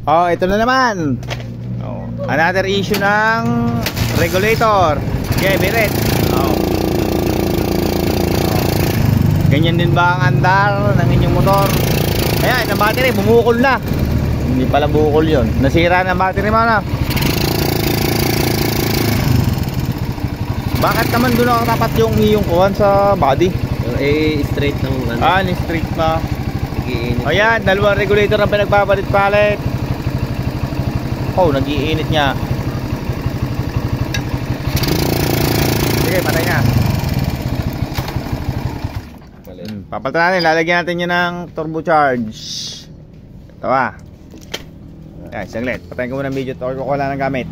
Oh, ito na naman. Oh, another issue ng regulator. Okay, birit. Oh. Ganyan din ba ang andar ng inyong motor? Ayan, ang battery bumukol na. Hindi pala bukol yun. Nasira na ang battery mo na. Bakit naman doon ako tapat yung iyong kuhan sa body? Eh, straight ng ano. Ah, ni straight na. Nagiinit. Ayan, dalawang regulator ang pinagpapalit-palit. Oh, nagiinit niya. Sige, patay na. Papalitan natin, lalagyan natin yun ng turbocharge. Ito ah. Ayan, saglit. Patayin ko muna ng video. Or ko wala ng gamit.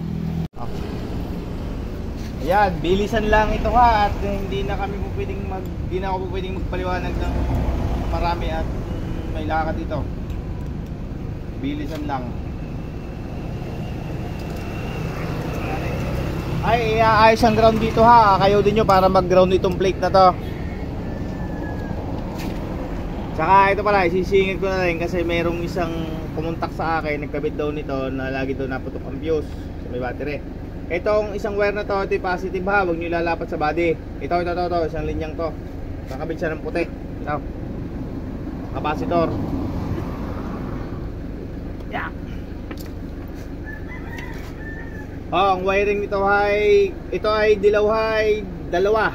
Ayan, bilisan lang ito ha. At hindi na ako pwedeng magpaliwanag ng marami at may lakad dito. Bilisan lang. Ay, iaayos ang ground dito ha. Kayo din nyo para mag-ground itong plate na to. Saka ito pala, sisingit ko na rin kasi mayroong isang kumontak sa akin, nagkabit daw nito na lagi daw naputok ang fuse sa may battery. Itong isang wire na to, ito positive ha, huwag nyo ilalapat sa body. Ito, isang linyang to. Kakabit siya ng puti. Ito, capacitor. Yeah. Oh, ang wiring nito ito ay dilaw dalawa.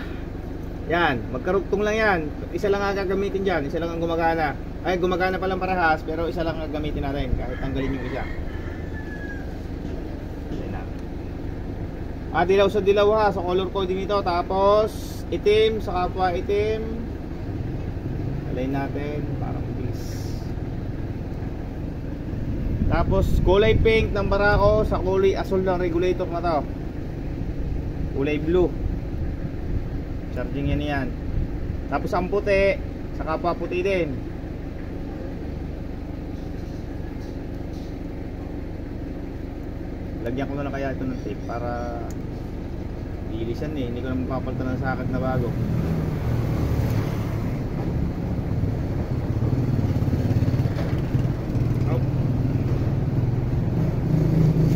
Yan, magkarugtong lang yan. Isa lang ang gagamitin dyan, isa lang ang gumagana. Ay, gumagana pa lang parehas, pero isa lang ang gagamitin natin kahit tanggalin yung isa. Dilaw sa dilaw ha, sa color coding nito. Tapos itim sa kapwa itim. Align natin para mabilis. Tapos kulay pink ng barako sa kulay asul ng regulator na to. Kulay blue. Charging yan. Tapos ang puti sa kapwa puti din. Lagyan ko na lang kaya ito ng tape para bilisan eh. Hindi ko na mapapalitan ng sakit na bago.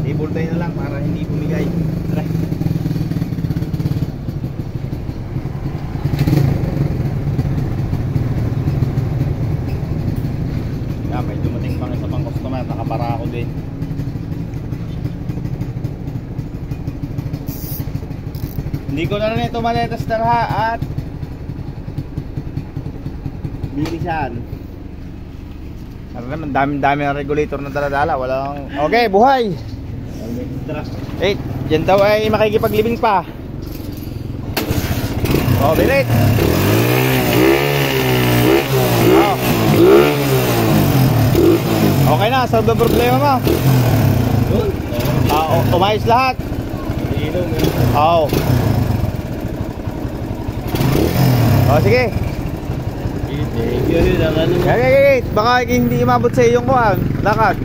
Table tayo na lang para hindi bumigay. Tara. May dumating pang isa pang customer, nakapara ako din. Hindi ko na rin ito maletestar ha at bilisan. Ano naman, dami ng regulator na dala-dala. Walang... Okay, buhay! Eh, dyan daw ay makikipaglibing pa. Oh, bilit! Oh. Okay na, solve the problema mo. Umayos lahat. Oo. Oh, sige. Baka hindi umabot sa iyong kuhan. Lakad.